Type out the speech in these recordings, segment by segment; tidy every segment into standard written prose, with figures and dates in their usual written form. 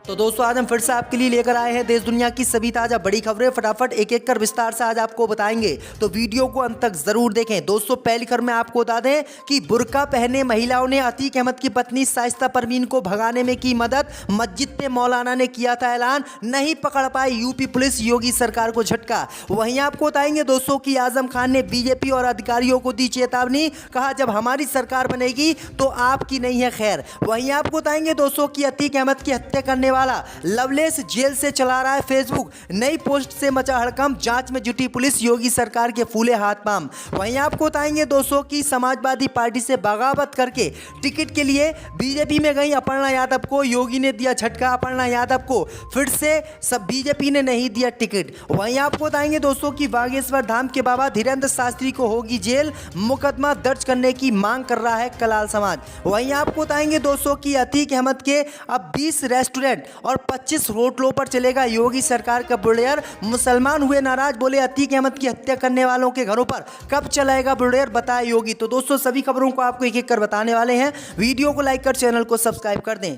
तो दोस्तों आज हम फिर से आपके लिए लेकर आए हैं देश दुनिया की सभी ताजा बड़ी खबरें। फटाफट एक एक कर विस्तार से आज आपको बताएंगे, तो वीडियो को अंत तक जरूर देखें। दोस्तों पहली खबर में आपको बता दें कि बुर्का पहने महिलाओं ने अतीक अहमद की पत्नी शाइस्ता परवीन को भगाने में की मदद। मस्जिद में मौलाना ने किया था ऐलान, नहीं पकड़ पाई यूपी पुलिस, योगी सरकार को झटका। वहीं आपको बताएंगे दोस्तों कि आजम खान ने बीजेपी और अधिकारियों को दी चेतावनी, कहा जब हमारी सरकार बनेगी तो आपकी नहीं है खैर। वहीं आपको बताएंगे दोस्तों कि अतीक अहमद की हत्या करने वाला लवलेस जेल से चला रहा है फेसबुक, नई पोस्ट से मचा हड़कंप, जांच में जुटी पुलिस, योगी सरकार के फूले हाथ पांव। वहीं आपको बताएंगे दोस्तों कि समाजवादी पार्टी से बगावत करके टिकट के लिए बीजेपी में गई अपर्णा यादव को योगी ने दिया झटका। अपर्णा यादव को फिर से सब बीजेपी ने नहीं दिया टिकट। वहीं आपको बताएंगे दोस्तों कि बागेश्वर धाम के बाबा धीरेन्द्र शास्त्री को होगी जेल, मुकदमा दर्ज करने की मांग कर रहा है कलाल समाज। वहीं आपको बताएंगे दोस्तों कि अतीक अहमद के अब 20 रेस्टोरेंट और 25 होटलों पर चलेगा योगी सरकार का बुलडोजर। मुसलमान हुए नाराज, बोले अतीक अहमद की हत्या करने वालों के घरों पर कब चलाएगा बुलडोजर, बताए योगी। तो दोस्तों सभी खबरों को आपको एक एक कर बताने वाले हैं, वीडियो को लाइक कर चैनल को सब्सक्राइब कर दें।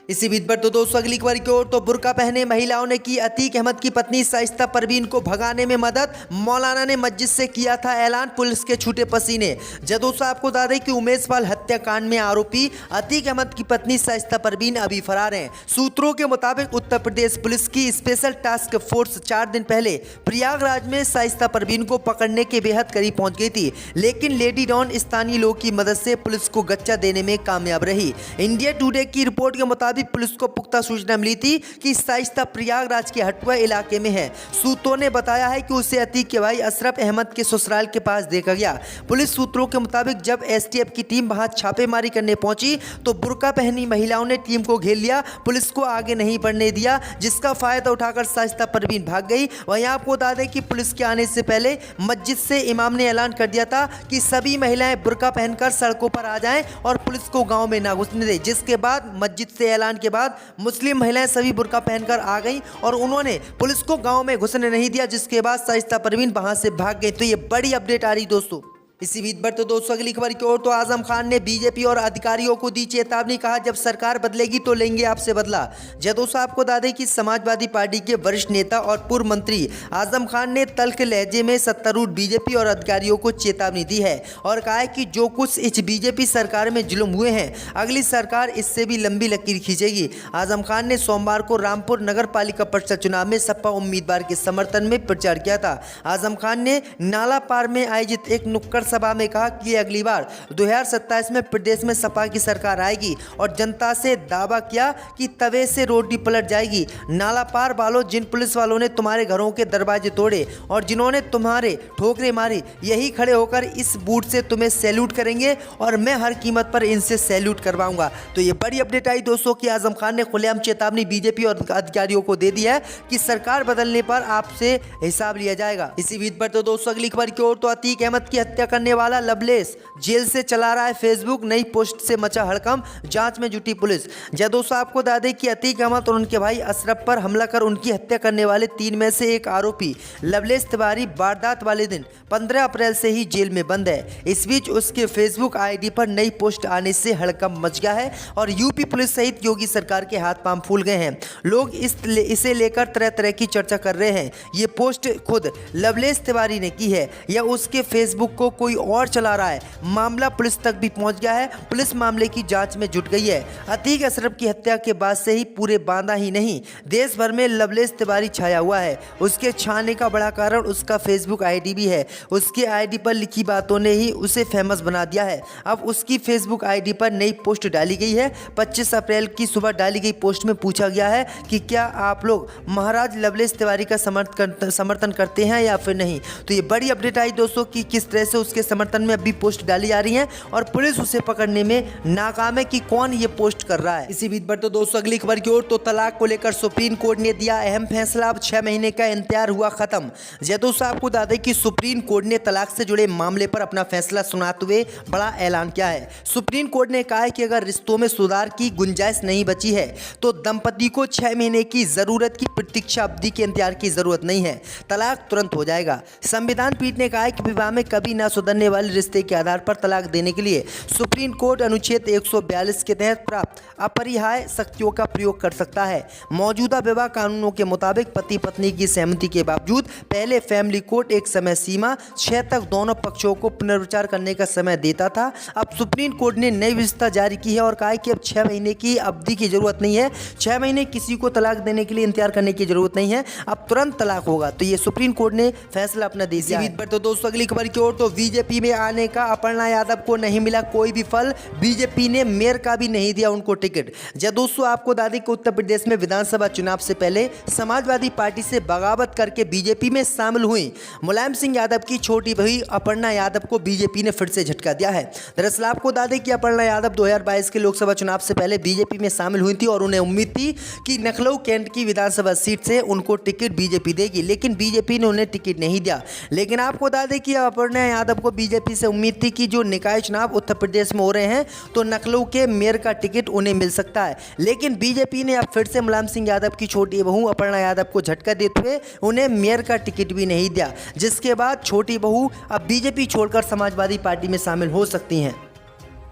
इसी बीच पर तो दोस्तों अगली खबर की ओर, तो बुर्का पहने महिलाओं ने की अतीक अहमद की पत्नी शाइस्ता परवीन को भगाने में मदद। मौलाना ने मस्जिद से किया था ऐलान, पुलिस के छूटे पसीने। दोस्तों आपको बता दें कि उमेशपाल हत्याकांड में आरोपी अतीक अहमद की पत्नी शाइस्ता परवीन अभी फरार हैं। सूत्रों के मुताबिक उत्तर प्रदेश पुलिस की स्पेशल टास्क फोर्स 4 दिन पहले प्रयागराज में शाइस्ता परवीन को पकड़ने के बेहद करीब पहुंच गई थी, लेकिन लेडी डॉन स्थानीय लोगों की मदद से पुलिस को गच्चा देने में कामयाब रही। इंडिया टुडे की रिपोर्ट के मुताबिक पुलिस को पुख्ता सूचना मिली थी कि शाइस्ता प्रयागराज के हटुआ इलाके में है। सूत्रों ने बताया है कि उसे अतीक के भाई अशरफ अहमद के ससुराल के पास देखा गया। पुलिस सूत्रों के मुताबिक जब एसटीएफ की टीम वहां छापेमारी करने पहुंची तो बुर्का पहनी महिलाओं ने टीम को घेर लिया, पुलिस को आगे नहीं बढ़ने दिया, जिसका फायदा उठाकर शाइस्ता परवीन भाग गई। वहीं आपको बता दें कि पुलिस के आने से पहले मस्जिद से इमाम ने ऐलान कर दिया था कि सभी महिलाएं बुर्का पहनकर सड़कों पर आ जाएं और पुलिस को गांव में ना घुसने दें, जिसके बाद मस्जिद से ऐलान के बाद मुस्लिम महिलाएं सभी बुर्का पहनकर आ गईं और उन्होंने पुलिस को गांव में घुसने नहीं दिया, जिसके बाद शाइस्ता परवीन वहां से भाग गई। तो ये बड़ी अपडेट आ रही दोस्तों। इसी बीच पर तो दोस्तों अगली खबर की ओर, तो आजम खान ने बीजेपी और अधिकारियों को दी चेतावनी, कहा जब सरकार बदलेगी तो लेंगे आपसे बदला। दोस्तों आपको बता दें कि समाजवादी पार्टी के वरिष्ठ नेता और पूर्व मंत्री आजम खान ने तल्ख लहजे में सत्तारूढ़ बीजेपी और अधिकारियों को चेतावनी दी है और कहा है कि जो कुछ इस बीजेपी सरकार में जुल्म हुए हैं, अगली सरकार इससे भी लंबी लकीर खींचेगी। आजम खान ने सोमवार को रामपुर नगर पालिका परिषद चुनाव में सपा उम्मीदवार के समर्थन में प्रचार किया था। आजम खान ने नालापार में आयोजित एक नुक्कड़ सभा में कहा कि अगली बार 2027 में प्रदेश में सपा की सरकार आएगी और जनता से दावा किया कि तवे से रोटी पलट जाएगी। नालापार वालों, जिन पुलिस वालों ने तुम्हारे घरों के दरवाजे तोड़े और जिन्होंने तुम्हारे ठोकरें मारी, यही खड़े होकर इस बूथ से तुम्हें सैल्यूट करेंगे और मैं हर कीमत पर इनसे सैल्यूट करवाऊंगा। तो ये बड़ी अपडेट आई दोस्तों कि आजम खान ने खुलेआम चेतावनी बीजेपी और अधिकारियों को दे दी है कि सरकार बदलने पर आपसे हिसाब लिया जाएगा। इसी बीच पर तो दोस्तों अगली खबर की ओर, तो अतीक अहमद की हत्या करने वाला लवलेस जेल से चला रहा है फेसबुक, नई पोस्ट से मचा हड़कंप, जांच में जुटी पुलिस। दोस्तों आपको बता दें कि अतीक अहमद और उनके भाई अशरफ पर हमला कर उनकी हत्या करने वाले 3 में से एक आरोपी लवलेस तिवारी वारदात वाले दिन 15 अप्रैल से ही जेल में बंद है। इस बीच उसके फेसबुक आईडी पर नई पोस्ट आने से हड़कंप मच गया है और यूपी पुलिस सहित योगी सरकार के हाथ पांव फूल गए हैं। लोग इसे लेकर तरह तरह की चर्चा कर रहे हैं। ये पोस्ट खुद लवलेस तिवारी ने की है या उसके फेसबुक को कोई और चला रहा है? मामला पुलिस तक भी पहुंच गया है, पुलिस मामले की जांच में जुट गई है। अतीक अशरफ की हत्या के बाद से ही पूरे बांदा ही नहीं, देश भर में लवलेस तिवारी छाया हुआ है। उसके छाने का बड़ा कारण उसका फेसबुक आईडी भी है। उसके आईडी पर लिखी बातों ने ही उसे फेमस बना दिया है। अब उसकी फेसबुक आईडी पर नई पोस्ट डाली गई है। 25 अप्रैल की सुबह डाली गई पोस्ट में पूछा गया है कि क्या आप लोग महाराज लवलेस तिवारी का समर्थन करते हैं या फिर नहीं। तो ये बड़ी अपडेट आई दोस्तों कि किस तरह से उसके समर्थन में अभी पोस्ट डाली जा रही है और पुलिस उसे पकड़ने में नाकाम है कि कौन ये पोस्ट कर रहा है। इसी बीच पर तो दोस्तों अगली खबर की ओर, तो तलाक को लेकर सुप्रीम कोर्ट ने दिया अहम फैसला, अब 6 महीने का इंतजार हुआ खत्म। दोस्तों आपको बता दें कि सुप्रीम कोर्ट ने तलाक से जुड़े मामले पर अपना फैसला सुनाते हुए बड़ा ऐलान किया है। सुप्रीम कोर्ट ने कहा है कि अगर रिश्तों में सुधार की गुंजाइश नहीं बची है तो दंपति को 6 महीने की जरूरत की प्रतीक्षा अवधि के इंतजार की जरूरत नहीं है, तलाक तुरंत हो जाएगा। संविधान पीठ ने कहा है कि विवाह में कभी ना सौजन्य वाले रिश्ते के आधार पर तलाक देने के लिए सुप्रीम कोर्ट अनुच्छेद 142 के तहत प्राप्त अपरिहार्य शक्तियों का प्रयोग कर सकता है। मौजूदा विवाह कानूनों के मुताबिक पति पत्नी की सहमति के बावजूद पहले फैमिली कोर्ट एक समय सीमा 6 तक दोनों पक्षों को पुनर्विचार करने का समय देता था। अब सुप्रीम कोर्ट ने नई व्यवस्था जारी की है और कहा है कि अब 6 महीने की अवधि की जरूरत नहीं है। 6 महीने किसी को तलाक देने के लिए इंतजार करने की जरूरत नहीं है, अब तुरंत तलाक होगा। तो ये सुप्रीम कोर्ट ने फैसला अपना दे दिया है। तो दोस्तों अगली खबर की ओर, तो बीजेपी में आने का अपर्णा यादव को नहीं मिला कोई भी फल, बीजेपी ने मेयर का भी नहीं दिया उनको टिकट। जब दोस्तों आपको बता दें कि उत्तर प्रदेश में विधानसभा चुनाव से पहले समाजवादी पार्टी से बगावत करके बीजेपी में शामिल हुई मुलायम सिंह यादव की छोटी बहू अपर्णा यादव को बीजेपी ने फिर से झटका दिया है। दरअसल आपको बता दें कि अपर्णा यादव 2022 के लोकसभा चुनाव से पहले बीजेपी में शामिल हुई थी और उन्हें उम्मीद थी कि लखनऊ कैंट की विधानसभा सीट से उनको टिकट बीजेपी देगी, लेकिन बीजेपी ने उन्हें टिकट नहीं दिया। लेकिन आपको बता दें कि अपर्णा यादव को बीजेपी से उम्मीद थी कि जो निकाय चुनाव उत्तर प्रदेश में हो रहे हैं तो लखनऊ के मेयर का टिकट उन्हें मिल सकता है, लेकिन बीजेपी ने अब फिर से मुलायम सिंह यादव की छोटी बहू अपर्णा यादव को झटका देते हुए उन्हें मेयर का टिकट भी नहीं दिया, जिसके बाद छोटी बहू अब बीजेपी छोड़कर समाजवादी पार्टी में शामिल हो सकती हैं।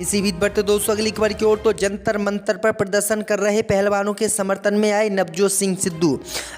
इसी बीच बढ़ते दोस्तों अगली खबर की ओर, तो जंतर मंतर पर प्रदर्शन कर रहे पहलवानों के समर्थन में आए नवजोत सिंह सिद्धू।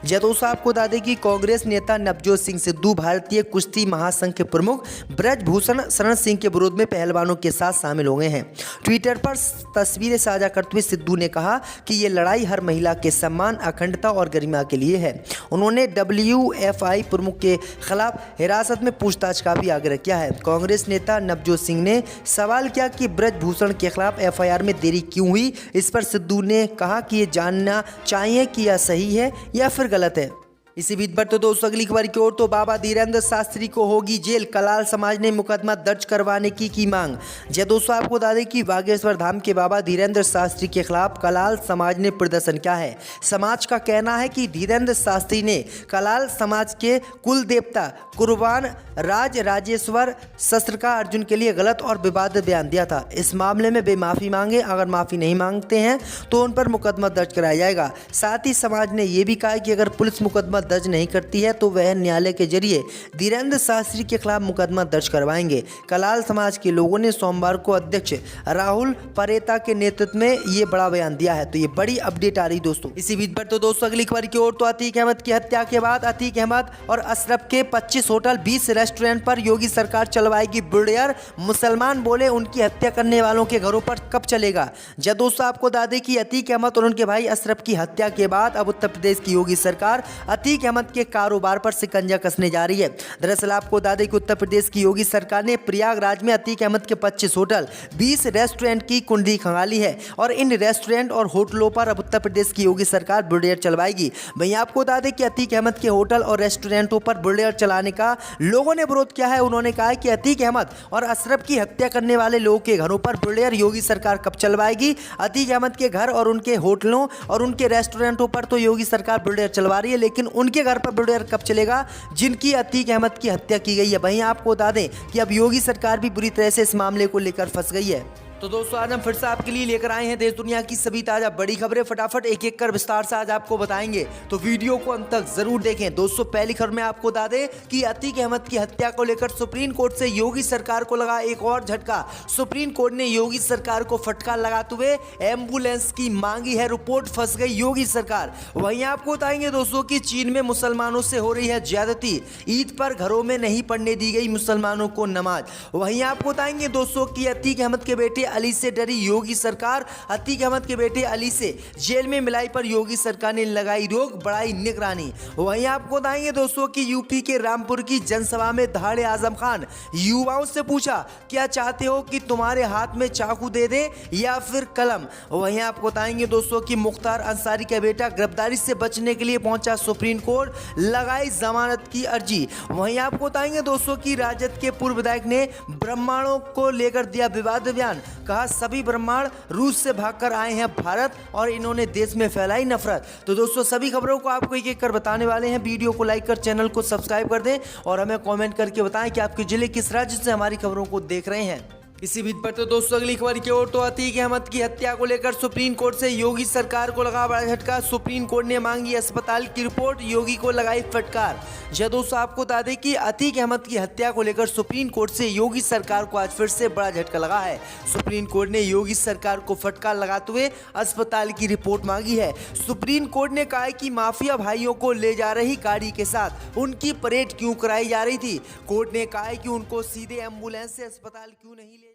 दोस्तों आपको बता दें कि कांग्रेस नेता नवजोत सिंह सिद्धू भारतीय कुश्ती महासंघ के प्रमुख ब्रजभूषण शरण सिंह के विरोध में पहलवानों के साथ शामिल हो गए हैं। ट्विटर पर तस्वीरें साझा करते हुए सिद्धू ने कहा कि ये लड़ाई हर महिला के सम्मान, अखंडता और गरिमा के लिए है। उन्होंने WFI प्रमुख के खिलाफ हिरासत में पूछताछ का भी आग्रह किया है। कांग्रेस नेता नवजोत सिंह ने सवाल किया कि ब्रजभूषण के खिलाफ FIR में देरी क्यों हुई। इस पर सिद्धू ने कहा कि ये जानना चाहिए कि यह सही है या फिर गलत है। इसी बीच बढ़ते दोस्तों अगली खबर की ओर, तो बाबा धीरेन्द्र शास्त्री को होगी जेल, कलाल समाज ने मुकदमा दर्ज करवाने की मांग। दोस्तों आपको बता दें कि बागेश्वर धाम के बाबा धीरेन्द्र शास्त्री के खिलाफ कलाल समाज ने प्रदर्शन किया है। समाज का कहना है कि धीरेन्द्र शास्त्री ने कलाल समाज के कुल देवता कुर्बान राजेश्वर शस्त्र का अर्जुन के लिए गलत और विवादित बयान दिया था। इस मामले में वे माफ़ी मांगे, अगर माफ़ी नहीं मांगते हैं तो उन पर मुकदमा दर्ज कराया जाएगा। साथ ही समाज ने यह भी कहा कि अगर पुलिस मुकदमा दर्ज नहीं करती है तो वह न्यायालय के जरिए धीरेन्द्र शास्त्री के खिलाफ मुकदमा दर्ज करवाएंगे। कलाल समाज के लोगों ने सोमवार को अध्यक्ष राहुल परेता के नेतृत्व में ये बड़ा बयान दिया है। तो ये बड़ी अपडेट आ रही दोस्तों। इसी बीच पर तो दोस्तों अगली खबर की ओर, तो अतीक अहमद की हत्या के बाद अतीक अहमद और अशरफ के 25 होटल 20 रेस्टोरेंट पर योगी सरकार चलवाएगी बुलडोजर। मुसलमान बोले उनकी हत्या करने वालों के घरों पर कब चलेगा। जब दोस्तों आपको बता दें कि अतीक अहमद और उनके भाई अशरफ की हत्या के बाद अब उत्तर प्रदेश की योगी सरकार अतीक अहमद के कारोबार पर शिकंजा कसने जा रही है। दरअसल आपको बता दें कि उत्तर प्रदेश की योगी सरकार ने प्रयागराज में अतीक अहमद के 25 होटल 20 रेस्टोरेंट की कुंडली खंगाली है और इन रेस्टोरेंट और होटलों पर अब उत्तर प्रदेश की योगी सरकार बुलडोजर चलवाएगी। वहीं आपको बता दें कि अतीक अहमद के होटल और रेस्टोरेंटों पर बुलडोजर चलाने का लोगों ने विरोध किया है। उन्होंने कहा कि अतीक अहमद और अशरफ की हत्या करने वाले लोगों के घरों पर बुलडोजर योगी सरकार कब चलवाएगी। अतीक अहमद के घर और उनके होटलों और उनके रेस्टोरेंटों पर तो योगी सरकार बुलडोजर चलवा रही है, लेकिन उनके घर पर बुलडोजर कब चलेगा जिनकी अतीक अहमद की हत्या की गई है। वहीं आपको बता दें कि अब योगी सरकार भी बुरी तरह से इस मामले को लेकर फंस गई है। तो दोस्तों आज हम फिर से आपके लिए लेकर आए हैं देश दुनिया की सभी ताजा बड़ी खबरें। फटाफट एक एक कर विस्तार से आज आपको बताएंगे, तो वीडियो को अंत तक जरूर देखें। दोस्तों पहली खबर में आपको बता दें कि अतीक अहमद की हत्या को लेकर सुप्रीम कोर्ट से योगी सरकार को लगा एक और झटका। सुप्रीम कोर्ट ने योगी सरकार को फटकार लगाते हुए एम्बुलेंस की मांगी है रिपोर्ट, फंस गई योगी सरकार। वहीं आपको बताएंगे दोस्तों की चीन में मुसलमानों से हो रही है ज्यादती, ईद पर घरों में नहीं पढ़ने दी गई मुसलमानों को नमाज। वहीं आपको बताएंगे दोस्तों की अतीक अहमद के बेटे अली से डरी योगी सरकार। अतीक अहमद के बेटे अली से जेल में मिलाई पर योगी सरकार ने लगाई रोक, बढ़ाई निगरानी। वहीं आपको बताएंगे दोस्तों कि यूपी के रामपुर की जनसभा में दहाड़े आजम खान युवाओं से पूछा क्या चाहते हो कि तुम्हारे हाथ में चाकू दे दे या फिर कलम। वहीं आपको बताएंगे दोस्तों कि मुख्तार अंसारी का बेटा गिरफ्तारी से बचने के लिए पहुंचा सुप्रीम कोर्ट, लगाई जमानत की अर्जी। वहीं आपको बताएंगे दोस्तों की राजद के पूर्व विधायक ने ब्रह्मांडों को लेकर दिया विवादित बयान, कहा सभी ब्रह्मांड रूस से भागकर आए हैं भारत और इन्होंने देश में फैलाई नफरत। तो दोस्तों सभी खबरों को आपको एक एक कर बताने वाले हैं। वीडियो को लाइक कर चैनल को सब्सक्राइब कर दें और हमें कमेंट करके बताएं कि आपके जिले किस राज्य से हमारी खबरों को देख रहे हैं। इसी बीच पर तो दोस्तों अगली खबर की ओर तो अतीक अहमद की हत्या को लेकर सुप्रीम कोर्ट से योगी सरकार को लगा बड़ा झटका। सुप्रीम कोर्ट ने मांगी अस्पताल की रिपोर्ट, योगी को लगाई फटकार। जी दोस्तों, आपको बता दें कि अतीक अहमद की हत्या को लेकर सुप्रीम कोर्ट से योगी सरकार को आज फिर से बड़ा झटका लगा है। सुप्रीम कोर्ट ने योगी सरकार को फटकार लगाते हुए अस्पताल की रिपोर्ट मांगी है। सुप्रीम कोर्ट ने कहा है कि माफिया भाइयों को ले जा रही गाड़ी के साथ उनकी परेड क्यों कराई जा रही थी। कोर्ट ने कहा है कि उनको सीधे एम्बुलेंस से अस्पताल क्यों नहीं ले